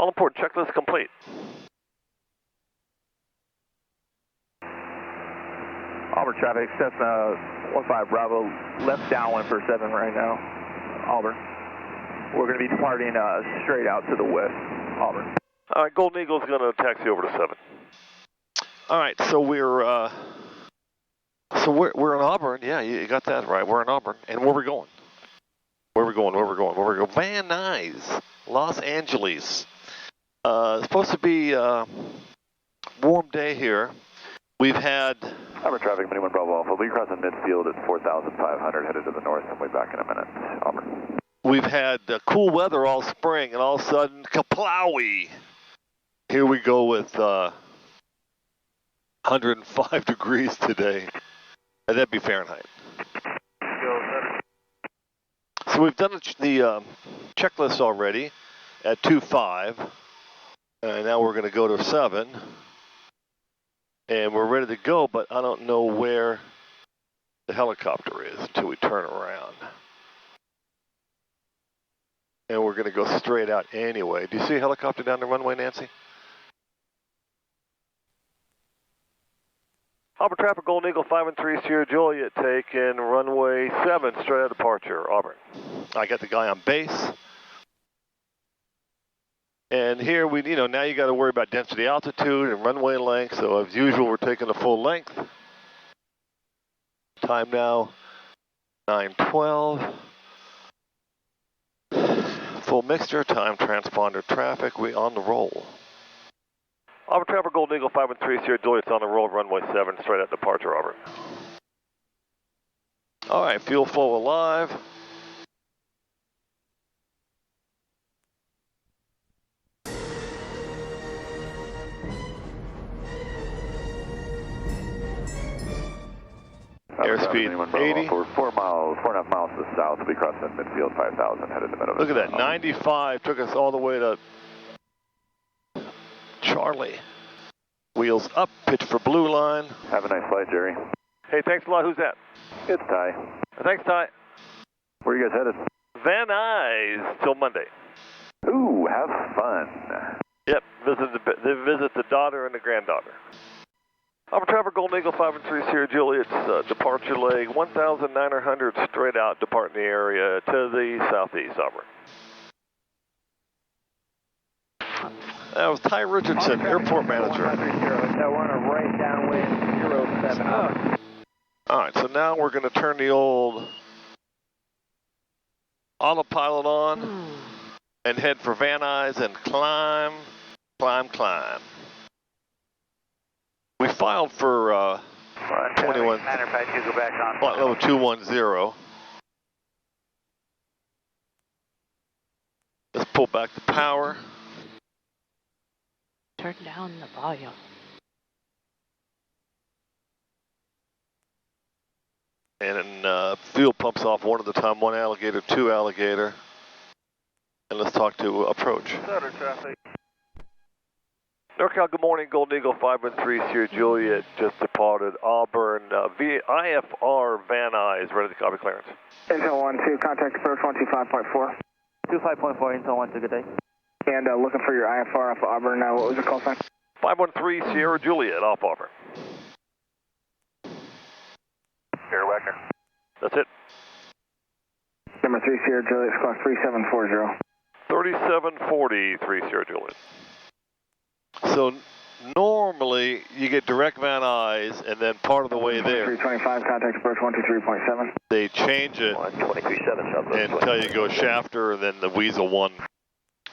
All important checklist complete. Auburn traffic, Cessna 15 Bravo, left downwind for 7 right now, Auburn. We're going to be departing straight out to the west, Auburn. All right, Golden Eagle's going to taxi over to 7. All right, so we're in Auburn. Yeah, you got that right. We're in Auburn, and where we going? Where we going? Van Nuys, Los Angeles. It's supposed to be a warm day here. We've had... Auburn traffic, Mini 1 Bravo Alpha. We'll be crossing midfield at 4,500, headed to the north, and we'll be back in a minute. Auburn. We've had cool weather all spring, and all of a sudden, kaplowy. Here we go with 105 degrees today. And that'd be Fahrenheit. So we've done the checklist already at 2.5. And now we're going to go to 7. And we're ready to go, but I don't know where the helicopter is until we turn around. And we're going to go straight out anyway. Do you see a helicopter down the runway, Nancy? Auburn traffic, Golden Eagle 513 Sierra Juliet, taking runway 7, straight out departure, Auburn. I got the guy on base. And here we, now you got to worry about density altitude and runway length. So as usual, we're taking the full length. Time now, 9:12. Full mixture, time transponder traffic, we on the roll. Auburn traffic, Golden Eagle 513 Sierra Juliet's on the roll, runway 7, straight out departure, Auburn. All right, fuel flow alive. Airspeed 80. We're 4.5 miles to the south. We'll be crossing midfield 5,000, headed to middle. Look at that, 95 took us all the way to Charlie. Wheels up, pitch for blue line. Have a nice flight, Jerry. Hey, thanks a lot. Who's that? It's Ty. Thanks, Ty. Where are you guys headed? Van Nuys till Monday. Ooh, have fun. Yep, visit the daughter and the granddaughter. Auburn traffic, Golden Eagle 513 Sierra Juliet's departure leg 1,900 straight out, departing the area to the southeast, Auburn. That was Ty Richardson, airport manager. We're on a right downwind 07. All right, so now we're going to turn the old autopilot on and head for Van Nuys and climb. We filed for 21, flight level 210. Let's pull back the power. Turn down the volume. And then fuel pumps off one at a time, 1 alligator, 2 alligator. And let's talk to approach. Center traffic. NorCal, good morning. Golden Eagle 513 Sierra Juliet just departed Auburn via IFR Van Nuys, ready to copy clearance. Intel 1-2, contact approach 125.4. 25.4, Intel 1-2, good day. And looking for your IFR off Auburn, what was your call sign? 513 Sierra Juliet, off Auburn. Here, Wagner. That's it. Number 3 Sierra Juliet, squawk 3740. 3740, Sierra Juliet. So normally you get direct Van Nuys, and then part of the way there 325, contact approach 123.7. they change it 123.7 and tell you go Shafter and then the Weasel 1.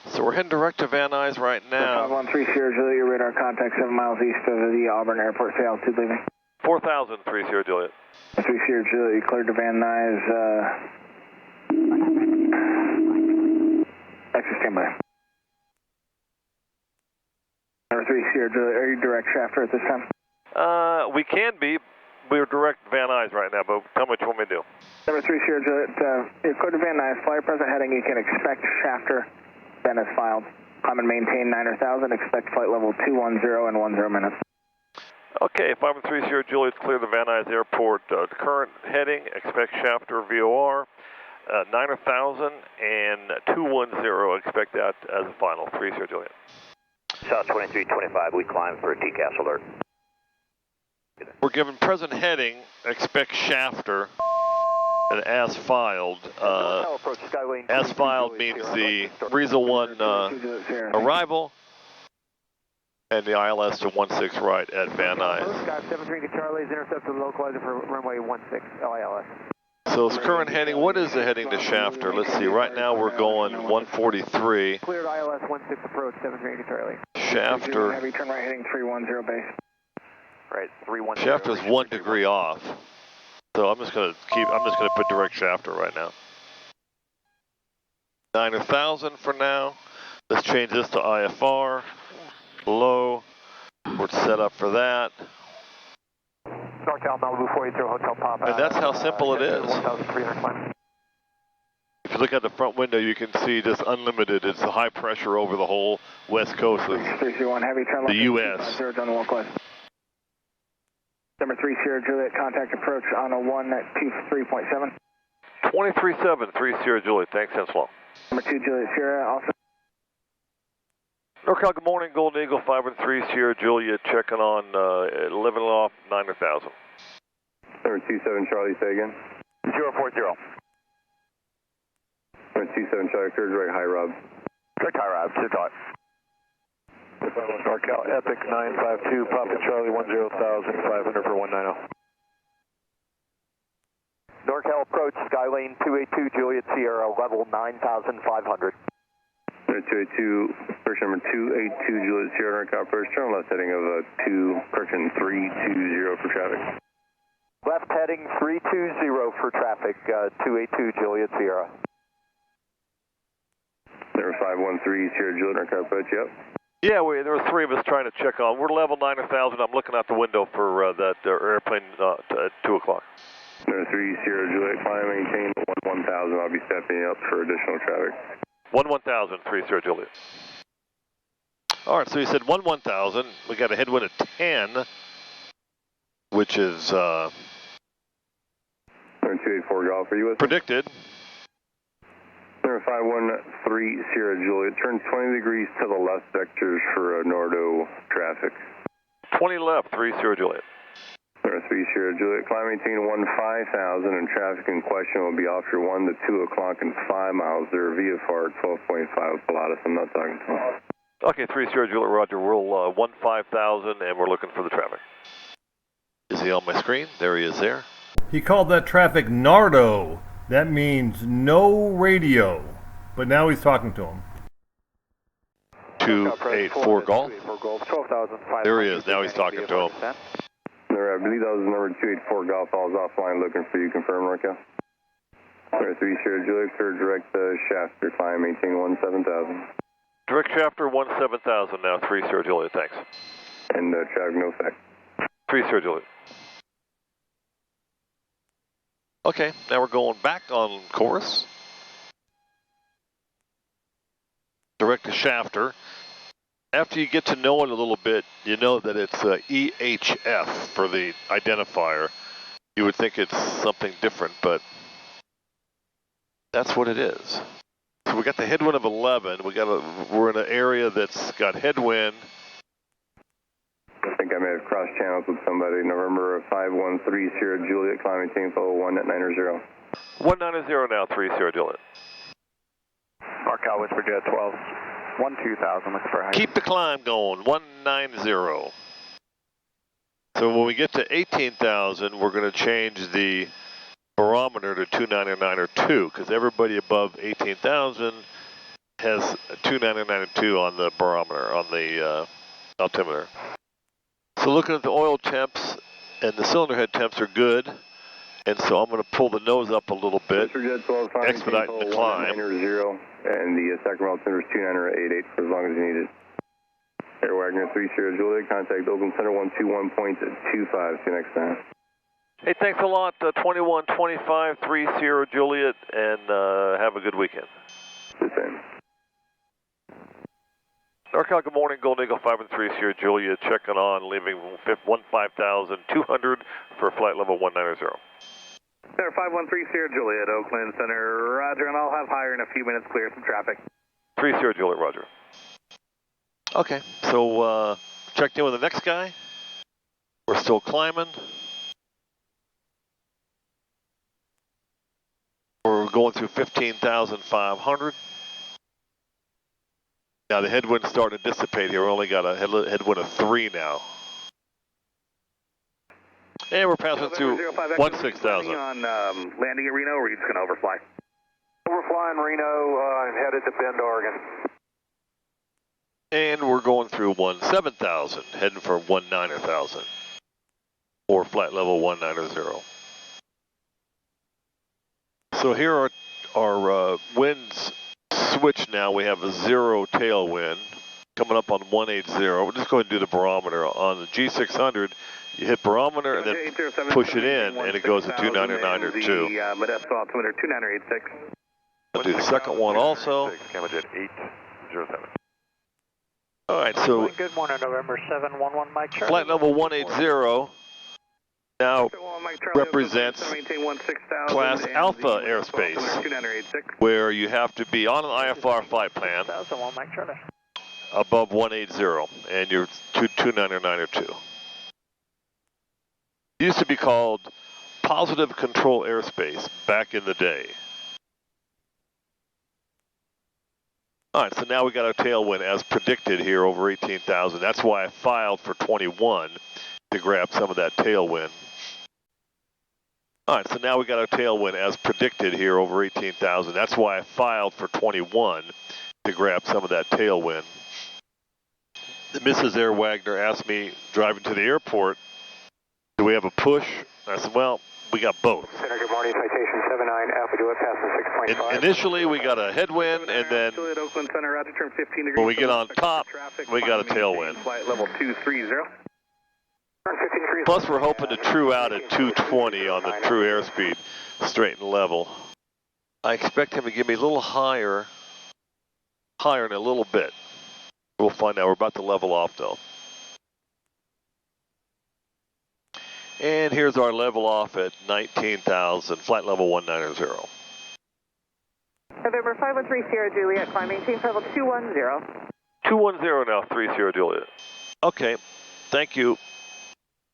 So we're heading direct to Van Nuys right now. 513 Sierra Juliet, your radar contact 7 miles east of the Auburn Airport. Say altitude leaving. 4,000, Sierra Juliet. 3 Sierra Juliet, you cleared to Van Nuys. Extra standby. Number 3 Sierra Juliet, are you direct Shafter at this time? We can be. We're direct Van Nuys right now, but tell me what you want me to do. Number 3 Sierra Juliet, you're cleared to Van Nuys. Fly your present heading, you can expect Shafter. Then as filed. Climb and maintain 9,000. Expect flight level 210 in 10 minutes. Okay, 513 Sierra Juliet's clear the Van Nuys Airport. Current heading, expect Shafter VOR. 9000 and 210, expect that as a final, 3 Sierra Juliet. South 2325, we climb for a TCAS alert. We're given present heading, expect shafter, and as filed. As filed means the Breeza 1 arrival, and the ILS to 16 right at Van Nuys. Sky 73 to Charlie's intercepted localizer for runway 16 LILS. So it's current heading. What is the heading to Shafter? Let's see. Right now we're going 143. Cleared ILS 16 approach 73 to Charlie. Shafter. Heavy turn right heading 310 base. Right, 310. Shafter's 1 degree off. So I'm just gonna put direct Shafter right now. 9000 for now. Let's change this to IFR. Low. We're set up for that. NorCal Malibu 43 Hotel Pop. And that's how simple it is. 1,300 climb. If you look at the front window, you can see just unlimited. It's a high pressure over the whole west coast of 331 heavy turn the U.S. 0 done localize. Number 3 Sierra Juliet, contact approach on a 1 at 237, 3 Sierra Juliet, thanks, Henslow. Number 2 Juliet Sierra, also. NorCal, good morning, Golden Eagle 513 Sierra Juliet, checking on, living off 9000. Number 27 Charlie, say again. 040. Number 27 Charlie, clear direct high Rob. Direct high Rob, sit tight. NorCal Epic 952, Papa Charlie 10,500 for 190. NorCal approach, Skylane 282 Juliet Sierra, level 9,500. Number 282, first number 282 Juliet Sierra, NorCal approach, turn left heading of 320 for traffic. Left heading 320 for traffic, 282 Juliet Sierra. Number 513 Sierra Juliet, NorCal approach, yep. Yeah, there were 3 of us trying to check on. We're level 9000. I'm looking out the window for that airplane at 2 o'clock. Number 3 Sierra Juliet, climb, maintain 1000. I'll be stepping up for additional traffic. 1000, 3 Sierra Juliet. All right, so you said 1000. We got a headwind of 10, which is Number 284 Golf, are you with me? predicted. Number 513 Sierra Juliet, turn 20 degrees to the left vectors for Nordo traffic. 20 left, 3 Sierra Juliet. Number 3 Sierra Juliet, climb maintain 15,000 and traffic in question will be off your 1 to 2 o'clock and 5 miles there, VFR 12.5 Pilatus, I'm not talking to him. Okay, 3 Sierra Juliet, roger. We'll 15,000 and we're looking for the traffic. Is he on my screen? There he is there. He called that traffic Nardo. That means no radio. But now he's talking to him. 284 Golf. 12,500. There he is. Now he's talking to him. I believe that was number 284 Golf. I was offline looking for you. Confirm, NorCal. Number 3 Sierra Juliet, clear direct Shafter, climb, maintain 17,000. Direct Shafter, 17,000 now, 3 Sierra Juliet, thanks. And traffic no effect. 3 Sierra Juliet. Okay, now we're going back on course. Direct to Shafter. After you get to know it a little bit, you know that it's EHF for the identifier. You would think it's something different, but that's what it is. So we got the headwind of 11. We're in an area that's got headwind. I think I may have crossed channels with somebody. November 513 Sierra Juliet, climb, maintain level 1 at 90. 190 now, 3 Sierra Juliet. NorCal Whisper Jet 12. 12,000, looks for high. Keep the climb going, 190. So when we get to 18,000, we're going to change the barometer to 299 or 2, because everybody above 18,000 has 299 or 2 on the barometer, on the altimeter. So looking at the oil temps and the cylinder head temps are good, and so I'm going to pull the nose up a little bit, expediting the climb. 0, and the Sacramento altimeter is 2988 for as long as you need it. Air Wagner 3 Sierra Juliet, contact Oakland Center 121.25. See you next time. Hey, thanks a lot, 2125, 3 Sierra Juliet, and have a good weekend. The same. NorCal, good morning, Golden Eagle 513 Sierra Juliet, checking on, leaving 15,200 for flight level 190. Center 513 Sierra Juliet, Oakland Center, roger, and I'll have higher in a few minutes, clear some traffic. 3 Sierra Juliet, roger. Okay, so checked in with the next guy. We're still climbing. We're going through 15,500. Now the headwind's starting to dissipate here. We only got a headwind of 3 now. And we're passing through 16,000. On landing at Reno, or are you just going to overfly? Overflying Reno and headed to Bend, Oregon. And we're going through 17,000, heading for 19,000. Or flight level 190. So here are our winds switch now. We have a 0 tailwind coming up on 180. We're just going to do the barometer. On the G600, you hit barometer and then push it in, and it goes to 299 or 2. Modesto altimeter 2986. I'll do the second one also. Cambodia 807. All right, so good morning, November 711, Mike Charlie. flight level 180 now represents Class Alpha airspace, where you have to be on an IFR flight plan above 180, and you're 299 or 2. It used to be called positive control airspace back in the day. All right, so now we got our tailwind as predicted here over 18,000. That's why I filed for 21 to grab some of that tailwind. All right, so now we got our tailwind as predicted here over 18,000. That's why I filed for 21 to grab some of that tailwind. Mrs. Air Wagner asked me, driving to the airport, do we have a push? I said, well, we got both. Center, good morning, citation 79, Alpha Juliet, passing 6.5. Initially, we got a headwind, and then when we get on top, we got a tailwind. Flight level 230. Plus, we're hoping to true out at 220 on the true airspeed, straight and level. I expect him to give me a little higher in a little bit. We'll find out. We're about to level off, though. And here's our level off at 19,000, flight level 190. November 513 Sierra Juliet, climb maintain level 210. 210 now, 3 Sierra Juliet. Okay, thank you.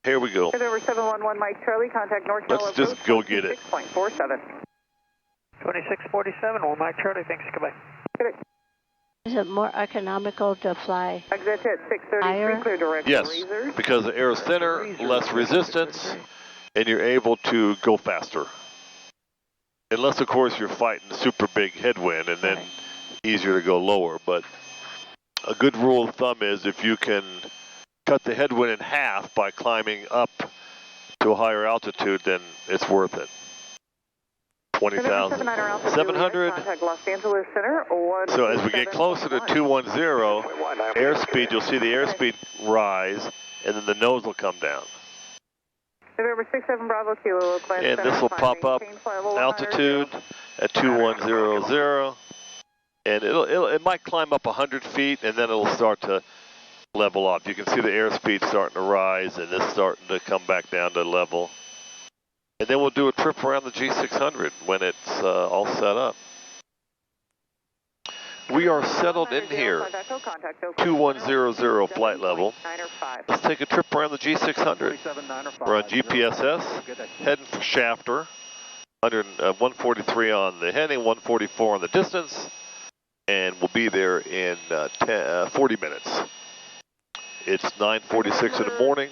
Here we go. November 711 Mike Charlie, contact NorCal. Let's just go get it. 6.47. 2647, well, Mike Charlie, thanks, goodbye. Good. Is it more economical to fly Exit at 633, higher? clear direct Yes, razors. because the air is thinner, less resistance, and you're able to go faster. Unless, of course, you're fighting super big headwind, and then easier to go lower. But a good rule of thumb is if you can cut the headwind in half by climbing up to a higher altitude, then it's worth it. 20,700. So as we get closer to 210 airspeed, you'll see the airspeed rise, and then the nose will come down. November 67 Bravo Kilo, and this will pop up altitude at 2100, and it might climb up 100 feet, and then it'll start to level off. You can see the airspeed starting to rise, and it's starting to come back down to level. And then we'll do a trip around the G600 when it's all set up. We are settled in here, 2100 flight level. Let's take a trip around the G600. We're on GPSS, heading for Shafter, 143 on the heading, 144 on the distance, and we'll be there in 40 minutes. It's 9:46 in the morning.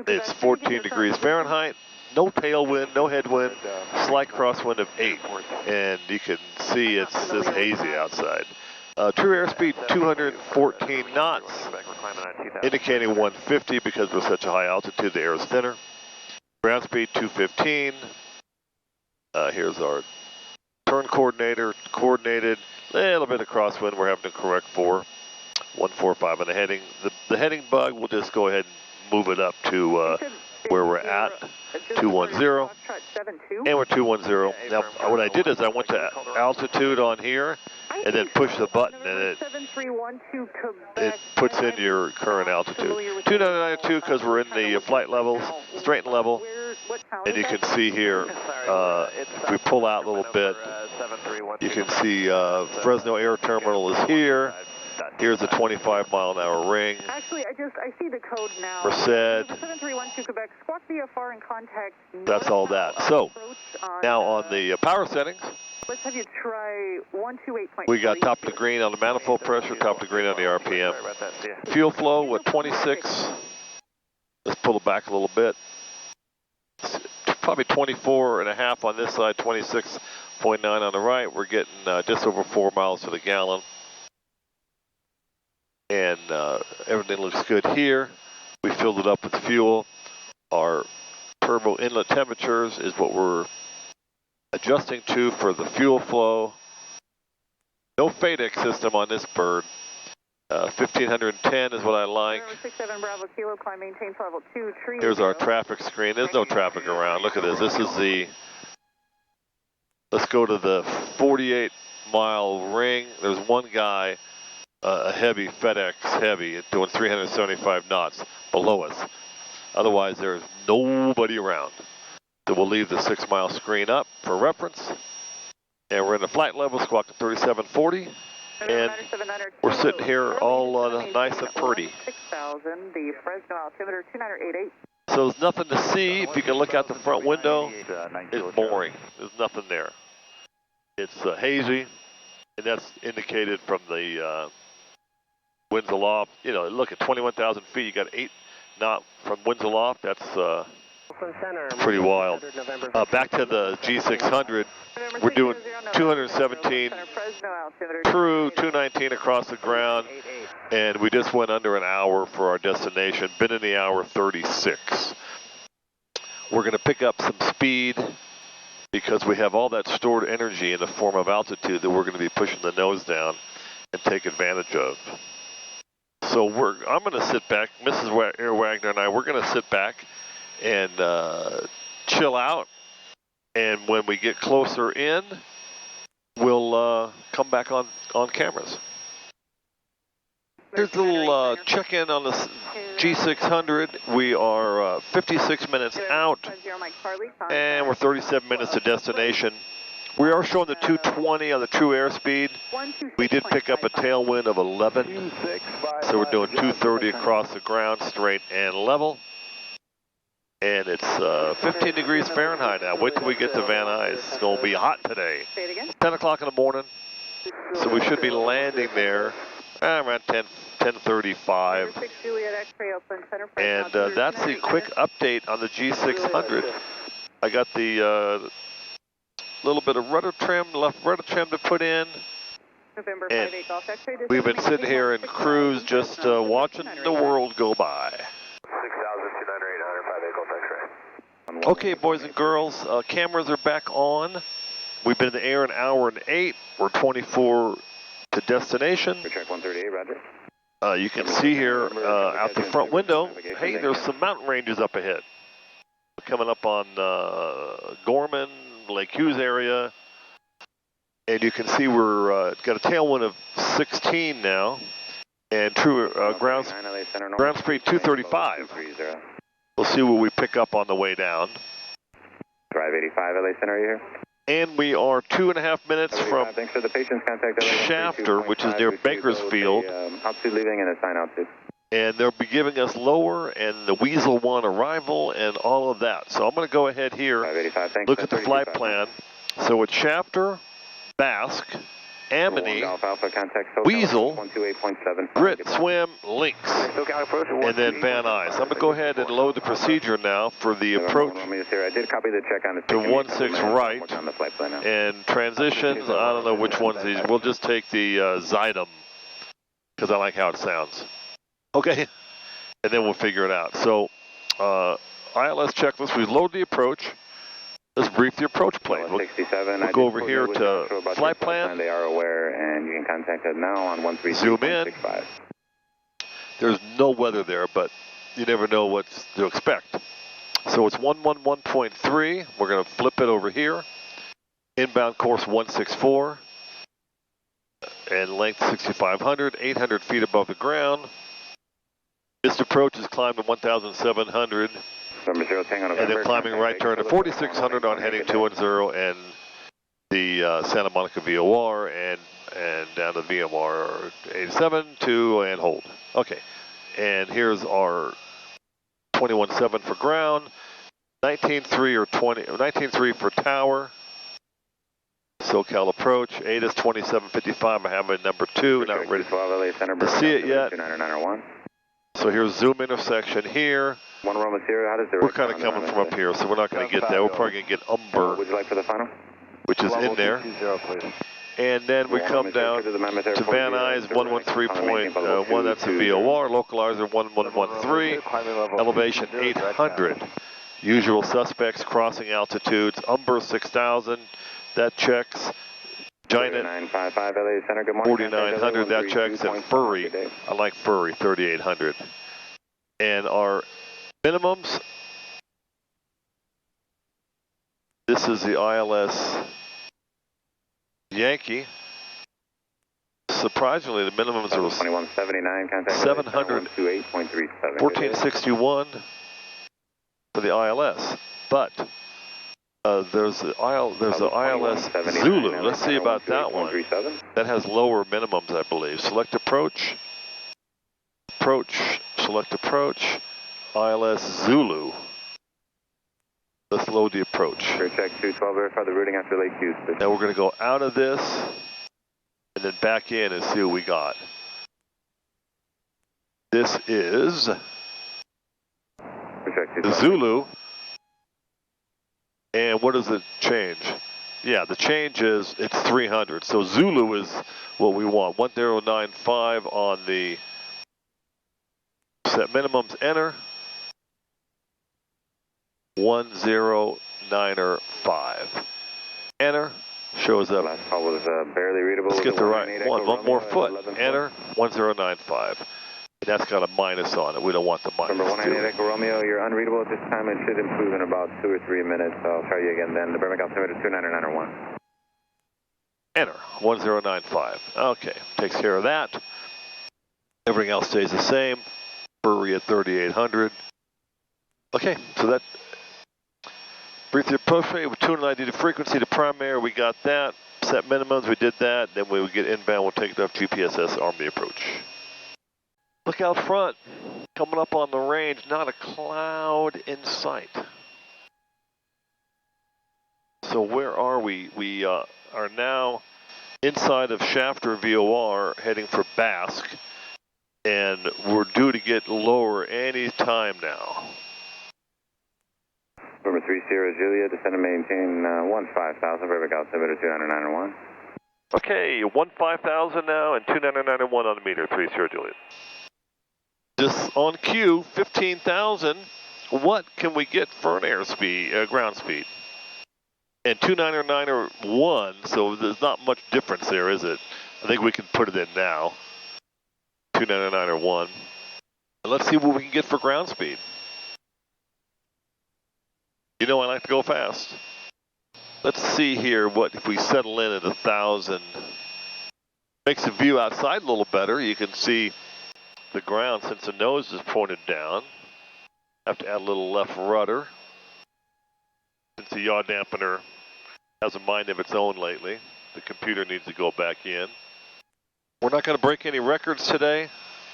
It's 14 degrees Fahrenheit. No tailwind, no headwind, slight crosswind of 8, and you can see it's this hazy outside. True airspeed 214 knots, indicating 150 because we're such a high altitude, the air is thinner. Ground speed 215. Here's our turn coordinator, coordinated, a little bit of crosswind we're having to correct for. 145 on the heading. The heading bug, we'll just go ahead and move it up to where we're at, 210, and we're 210. Now, what I did is I went to altitude on here, and then push the button, and it puts in your current altitude. 2992 because we're in the flight levels, straight and level, And you can see here, if we pull out a little bit, you can see Fresno Air Terminal is here. Here's a 25-mile-an-hour ring. Actually, I see the code now. Merced. 7312 Quebec, squawk VFR and contact. That's all that. So, now on the power settings, let's have you try 128.3. we got top to green on the manifold pressure, top to green on the RPM. Fuel flow at 26. Let's pull it back a little bit. Probably 24.5 on this side, 26.9 on the right. We're getting just over 4 miles to the gallon. And everything looks good here. We filled it up with fuel. Our turbo inlet temperatures is what we're adjusting to for the fuel flow. No FADEC system on this bird. 1510 is what I like. 67 Bravo Kilo, climb maintain level 2. Here's our traffic screen. There's no traffic around. Look at this. This is the, let's go to the 48-mile ring. There's one guy, a heavy FedEx heavy, doing 375 knots below us. Otherwise, there's nobody around. So we'll leave the 6-mile screen up for reference. And we're in the flight level, squawking 3740. And we're sitting here all nice and pretty. 6,000, the Fresno altimeter 2988. So there's nothing to see. If you can look out the front window, it's boring. There's nothing there. It's hazy, and that's indicated from the winds aloft. You know, look at 21,000 feet. You got 8 knot from winds aloft. That's pretty wild. Back to the G600. We're doing 217 true, 219 across the ground, and we just went under an hour for our destination. Been in the hour 36. We're going to pick up some speed because we have all that stored energy in the form of altitude that we're going to be pushing the nose down and take advantage of. So I'm going to sit back, Mrs. Air Wagner and I, we're going to sit back and chill out. And when we get closer in, we'll come back on cameras. Here's a little check-in on the G600. We are 56 minutes out, and we're 37 minutes to destination. We are showing the 220 on the true airspeed. We did pick up a tailwind of 11, so we're doing 230 across the ground, straight and level. And it's 15 degrees Fahrenheit now. Wait till we get to Van Nuys. It's going to be hot today. 10 o'clock in the morning. So we should be landing there around 10:35. And that's the quick update on the G600. I got the little bit of rudder trim, left rudder trim to put in. And we've been sitting here in cruise just watching the world go by. Okay, boys and girls, cameras are back on. We've been in the air an hour and 8. We're 24 to destination. Check 138, roger. You can see here out the front window, hey, there's some mountain ranges up ahead. Coming up on Gorman, Lake Hughes area. And you can see we're got a tailwind of 16 now. And true ground speed 235. We'll see what we pick up on the way down. Drive 85, LA Center, are you here? And we are 2.5 minutes from Shafter, which is near Bakersfield. Altitude leaving and assign altitude. And they'll be giving us lower and the Weasel 1 arrival and all of that. So I'm going to go ahead here, look at the flight plan. So it's Shafter, Basque, Amity, Weasel, Grit, Swim, Lynx, and then Van Nuys. I'm going to go ahead and load the procedure now for the approach to 16 right and transitions. I don't know which one's these. We'll just take the Xydem because I like how it sounds. Okay, and then we'll figure it out. So ILS checklist, we load the approach. Let's brief the approach plane. We'll go over here to flight plan. They are aware, and you can contact us now on 13. Zoom in. There's no weather there, but you never know what to expect. So it's 111.3. We're going to flip it over here. Inbound course 164. And length 6,500, 800 feet above the ground. This approach is climbed to 1,700. Number 0, Tango, and then climbing right turn to 4600 on heading 210 and the Santa Monica VOR and down to VMR 87 to and hold. Okay, and here's our 21.7 for ground, 19.3 or 19.3 for tower. SoCal approach, ATIS 2755. I have a number 2, not ready to see it yet. So here's zoom intersection here. We're kind of coming from up here, so we're not going to get that. We're probably going to get Umber, would you like for the final? which is in there. And then we come down to Van Nuys 113.1, that's a VOR, localizer 1113, elevation 800. Usual suspects, crossing altitudes, Umber 6000, that checks. Giant 4900, that checks, and Furry, I like Furry, 3800. And our minimums, this is the ILS Yankee. Surprisingly, the minimums are 700, 1461 for the ILS, but there's the ILS Zulu. Let's see about that one. That has lower minimums, I believe. Select approach, select approach, ILS Zulu. Let's load the approach. Check 212, verify the routing after Lake Houston. Now we're going to go out of this and then back in and see what we got. This is the Zulu. And what does it change? Yeah, the change is it's 300. So Zulu is what we want. 1095 on the set minimums. Enter. 1095. Enter. Shows up. Last call was barely readable. Let's get the right one. One more foot. Enter. 1095. And that's got a minus on it. We don't want the minus. Number 198 Echo Romeo, you're unreadable at this time. It should improve in about 2 or 3 minutes. I'll try you again then. The Burbank altimeter 29901. Enter. 1095. Okay. Takes care of that. Everything else stays the same. Furry at 3800. Okay. So that. Brief the approach rate with 290 to frequency to primary. We got that. Set minimums. We did that. Then when we get inbound, we'll take it off GPSS arm the approach. Look out front, coming up on the range, not a cloud in sight. So where are we? We are now inside of Shafter VOR, heading for Basque, and we're due to get lower any time now. Number 30 Julia, descend and maintain 15,000, Burbank altimeter 29901. Okay, 15,000 now and 29901 on the meter, 30 Juliet. Just on cue, 15,000. What can we get for an airspeed, ground speed? And 29901, so there's not much difference there, is it? I think we can put it in now. 29901. And let's see what we can get for ground speed. You know I like to go fast. Let's see here what if we settle in at 1,000. Makes the view outside a little better. You can see the ground since the nose is pointed down. Have to add a little left rudder since the yaw dampener has a mind of its own lately. The computer needs to go back in. We're not going to break any records today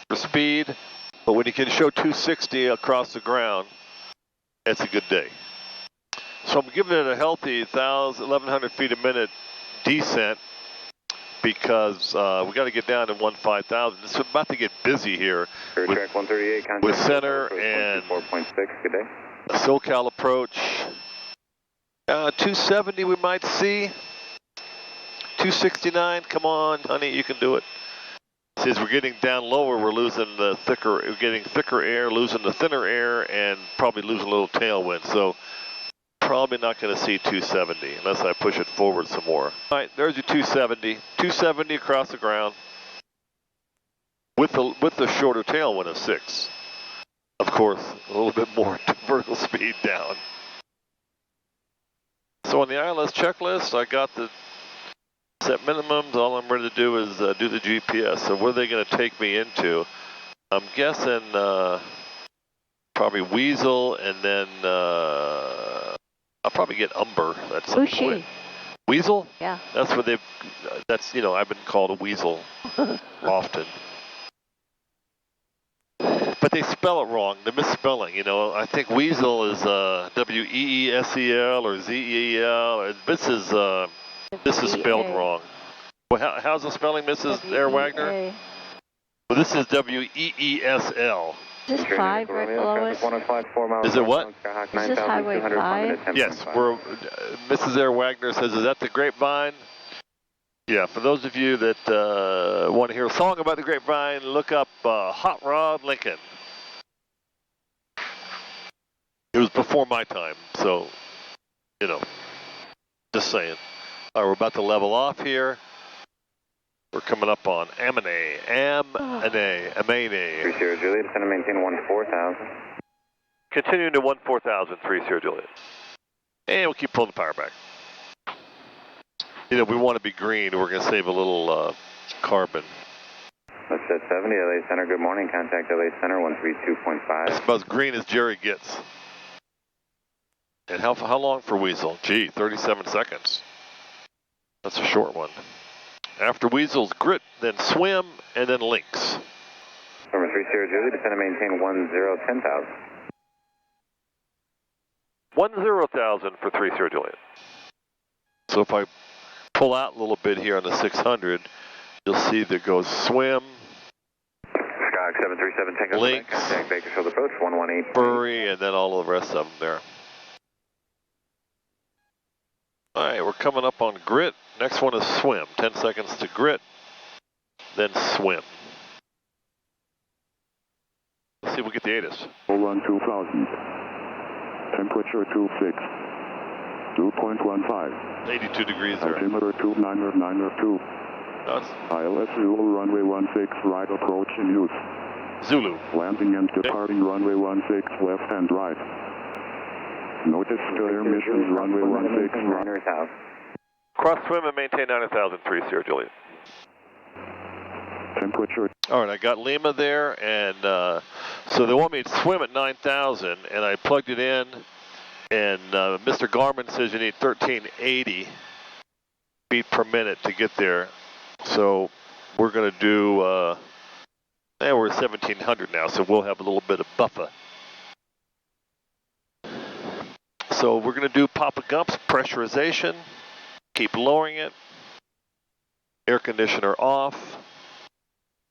for speed, but when you can show 260 across the ground, it's a good day. So I'm giving it a healthy 1,100 feet a minute descent, because we got to get down to 15,000. It's about to get busy here with center and 4.6. Good day. A SoCal approach. 270 we might see. 269. Come on, honey, you can do it. Since we're getting down lower, we're losing the thicker. We're getting thicker air, losing the thinner air, and probably losing a little tailwind. So probably not going to see 270 unless I push it forward some more. All right, there's your 270. 270 across the ground with the shorter tailwind of 6. Of course, a little bit more vertical speed down. So on the ILS checklist, I got the set minimums. All I'm ready to do is do the GPS. So what are they going to take me into? I'm guessing probably Weasel, and then I'll probably get Umber at some Who's point. she? Weasel? Yeah. That's what they've, that's, you know, I've been called a weasel often. But they spell it wrong. They're misspelling, you know. I think weasel is W-E-E-S-E-L or Z-E-L. This is spelled wrong. Well, how's the spelling, Mrs. Air Wagner? Well, this is W-E-E-S-L. Is this 5 right below it? Is it what? Is this Highway 5? Yes, we're, Mrs. Air Wagner says, is that the Grapevine? Yeah, for those of you that want to hear a song about the Grapevine, look up Hot Rod Lincoln. It was before my time, so, you know, just saying. All right, we're about to level off here. We're coming up on Amine. 30 Juliet, it's going to maintain 14,000. Continuing to 14,000, 30 Juliet. And we'll keep pulling the power back. You know, we want to be green. We're going to save a little carbon. Let's set 70, LA Center. Good morning. Contact LA Center 132.5. That's about as green as Jerry gets. And how long for Weasel? Gee, 37 seconds. That's a short one. After Weasel's Grit, then Swim, and then Lynx. Number 30 Juliet, it's going to maintain 10,000. 10,000 for 30 Juliet. So if I pull out a little bit here on the 600, you'll see that goes Swim, Skyhawk 737, Tango Lynx, contact Bakersfield approach 118. Furry, and then all the rest of them there. All right, we're coming up on Grit. Next one is Swim. 10 seconds to Grit, then Swim. Let's see if we get the ATIS. 012,000. Temperature 26. 2.15. 82 degrees there. Altimeter 2992. ILS Zulu runway 16 right approach in use. Zulu. Landing and departing runway 16 left and right. Notice clear missions runway 16 right. Cross swim and maintain 90,000, 30 Juliet. Temperature. All right, I got Lima there, and so they want me to swim at 9,000, and I plugged it in, and Mr. Garmin says you need 1380 feet per minute to get there. So we're going to do, we're at 1,700 now, so we'll have a little bit of buffer. So we're going to do Papa Gump's pressurization, keep lowering it, air conditioner off,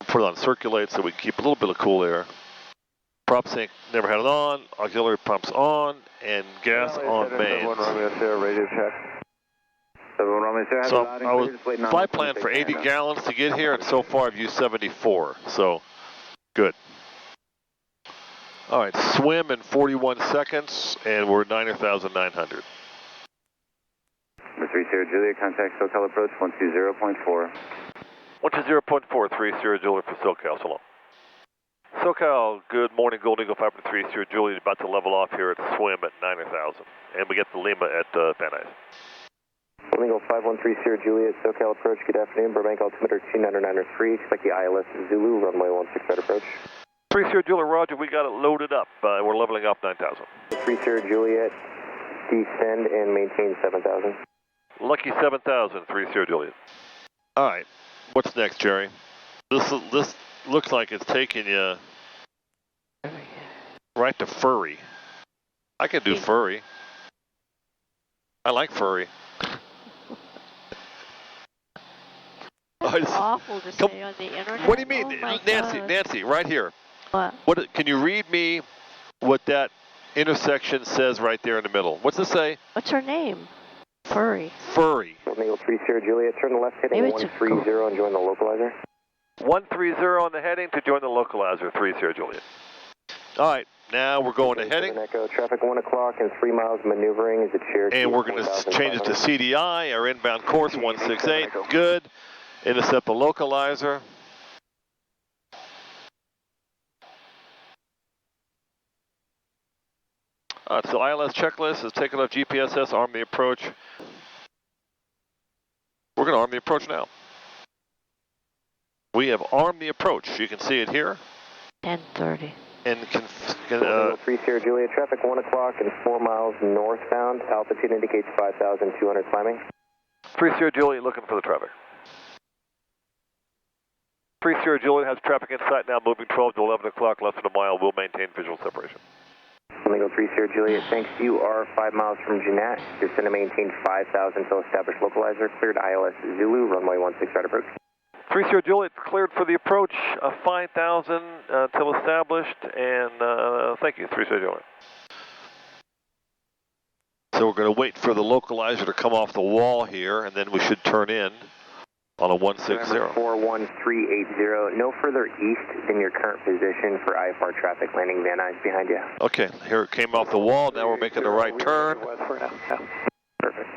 put it on circulate so we keep a little bit of cool air. Prop sync, never had it on, auxiliary pumps on, and gas on mains. Radio check. So I was flight plan for 80 gallons to get here, and so far I've used 74, so good. All right, swim in 41 seconds, and we're 90,900. Number 30 Juliet, contact SoCal approach 120.4. 120.4, 30 Juliet for SoCal, so long. SoCal, good morning, Gold Eagle 530 Juliet, about to level off here at swim at 90,000. And we get the Lima at Van Nuys. Gold Eagle 5130 Juliet, SoCal approach, good afternoon, Burbank altimeter 2993, expect the ILS Zulu, runway 16 right approach. 30 Juliet, roger, we got it loaded up, we're leveling up 9,000. 30 Juliet, descend and maintain 7,000. Lucky 7,000, 30 Juliet. All right, what's next, Jerry? This looks like it's taking you right to Furry. I could do Furry. I like Furry. That's awful to say on the internet. What do you mean, oh Nancy, right here. What? Can you read me what that intersection says right there in the middle? What's it say? What's her name? Furry. Furry. Gold Eagle 30 Juliet, turn the left heading 130 and join the localizer. 130 on the heading to join the localizer, 30 Juliet. All right, now we're going to heading. Echo, traffic 1 o'clock and 3 miles maneuvering is the Cherokee. And we're going to change it to CDI, our inbound course 168, good. Intercept the localizer. All right, so ILS checklist is taking off GPSS, arm the approach. We're going to arm the approach now. We have armed the approach. You can see it here. 10:30. And 3 Sierra Juliet, traffic 1 o'clock and 4 miles northbound. Altitude indicates 5,200 climbing. 3 Sierra Juliet looking for the traffic. 3 Sierra Juliet has traffic in sight now, moving 12 to 11 o'clock, less than a mile. Will maintain visual separation. Flamingo 3 Sierra Juliet, thanks. You are 5 miles from Jeanette. You're going to maintain 5,000 until established localizer. Cleared ILS Zulu, runway 16 right approach. 3 Sierra Juliet cleared for the approach, 5,000 until established, and thank you, 3 Sierra Juliet. So we're going to wait for the localizer to come off the wall here, and then we should turn in on a 160. 41380, no further east than your current position for IFR traffic, landing Van Nuys behind you. Okay, here it came off the wall, now we're making the right turn. Perfect.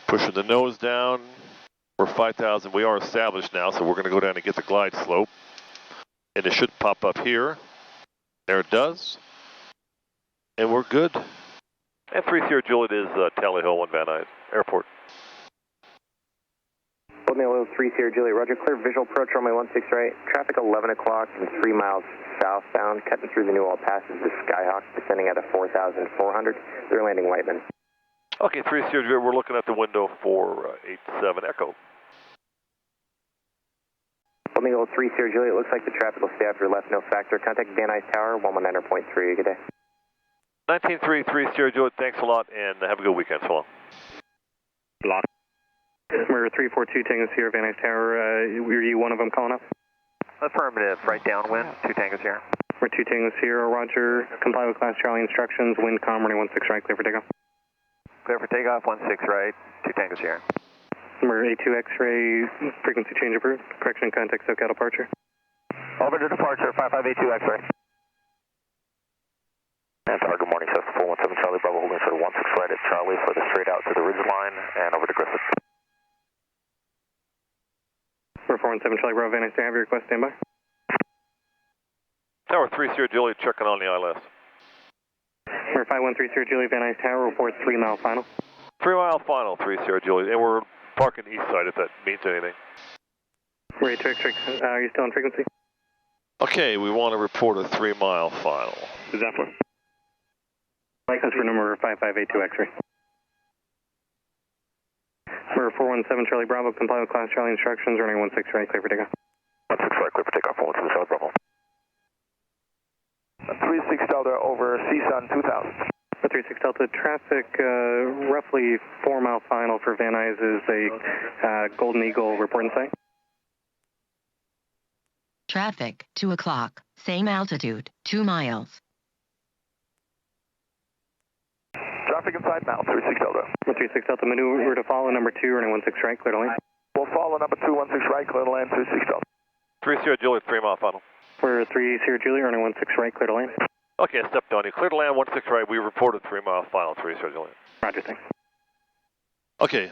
Pushing the nose down. We're 5,000. We are established now, so we're going to go down and get the glide slope. And it should pop up here. There it does. And we're good. And 3 Sierra Juliet is Tally Hill, 1 Van Nuys Airport. Oatmeal 3 Sierra Juliet, roger. Clear visual approach, runway 16 right. Traffic 11 o'clock and 3 miles southbound, cutting through the New All passes the Skyhawk, descending at a 4,400. They're landing Whiteman. Okay, 3 Sierra Juliet, we're looking at the window for 87 Echo. Oatmeal 3 Sierra Juliet, looks like the traffic will stay off your left, no factor. Contact Van Nuys Tower, 119.3. Good day. 19.3, 3 Sierra Juliet, thanks a lot, and have a good weekend. So long. Lock. We're 342 Tango Sierra, Van Nuys Tower. Were you one of them calling up? Affirmative, right downwind, 2 Tango Sierra. We're 2 Tango Sierra, roger. Comply with class Charlie instructions, wind calm, running 16 right, clear for takeoff. Clear for takeoff, 16 right, 2 Tango Sierra. Number A2 X-ray, frequency change approved. Correction contact SoCal departure. Over to departure, 5582 X-ray. And tower, good morning, Cessna 417 Charlie Bravo, holding for the 16 right at Charlie for the straight out to the ridge line and over to Griffith. We're 417 Charlie Bravo, Van Nuys Tower, have your request, standby. Tower 3 Sierra Juliet, checking on the ILS. We're 513 Sierra Juliet, Van Nuys Tower, report 3 mile final. 3 mile final, 3 Sierra Juliet, and we're parking east side if that means anything. We're A2 X-ray, are you still on frequency? Okay, we want to report a 3 mile final. Zeppelin. License for number 5582 X-ray. We're 417 Charlie Bravo, comply with class Charlie instructions, running 16 right, clear for takeoff. 16 right, clear for takeoff, 417 Charlie Bravo. 36 Delta over CSUN 2000. 36 Delta, traffic roughly 4 mile final for Van Nuys is a Golden Eagle report in sight. Traffic, 2 o'clock, same altitude, 2 miles. Traffic inside now, 36 Delta. 36 Delta, maneuver to follow number 2, running 16 right, clear to land. We'll follow number 2, 16 right, clear to land, 36 Delta. 3 Sierra Juliet, 3 mile final. We're 3 Sierra Juliet, running 16 right, clear to land. Okay, I stepped on you. Clear to land, 16 right. We reported 3 mile final, 3 Sierra Juliet. Roger, thanks. Okay,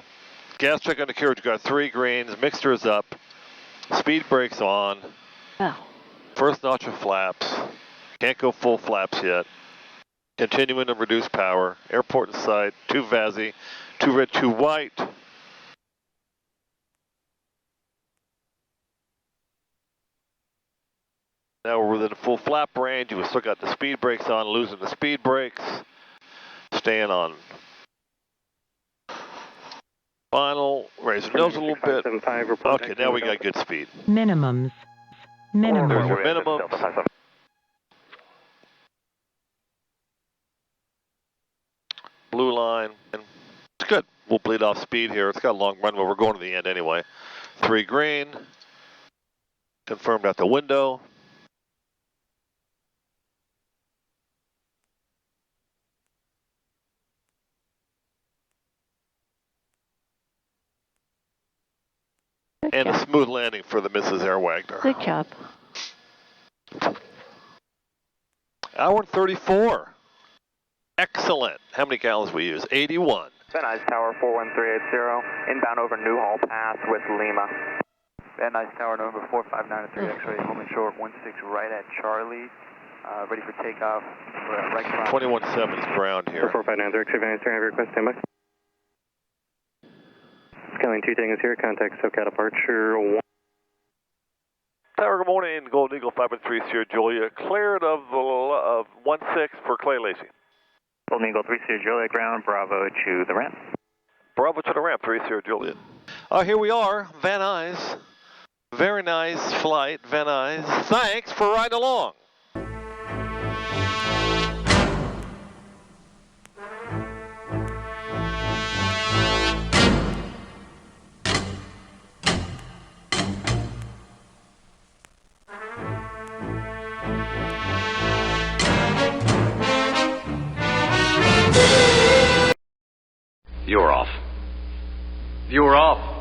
gas check on the carriage, got 3 greens, mixture is up, speed brakes on, first notch of flaps, can't go full flaps yet, continuing to reduce power, airport in sight, 2 VASI, 2 red, 2 white. Now we're within full flap range, we still got the speed brakes on, losing the speed brakes, staying on. Final, raise the nose a little bit. Okay, now we got good speed. Minimums. There's your minimums. Blue line. It's good. We'll bleed off speed here. It's got a long runway. We're going to the end anyway. 3 green. Confirmed at the window. And a smooth landing for the Mrs. Air Wagner. Good job. Hour and 34. Excellent. How many gallons we use? 81. Van Nuys Tower 41380, inbound over Newhall Pass with Lima. Van Nuys Tower number 4593 X-ray, homing short 16 right at Charlie. Ready for takeoff. Right 21.7 is ground here. 4593 X-ray, Van Nuys Tower, have your request, standby. Skyline 2 Tango here, contact SoCal departure 1. Tower, good morning, Golden Eagle 513 Sierra Juliet, cleared of 16 for Clay Lacy. Golden Eagle 3 Sierra Juliet, ground, Bravo to the ramp. Bravo to the ramp, 3 Sierra Juliet. Here we are, Van Nuys. Very nice flight, Van Nuys. Thanks for riding along. You're off. You're off.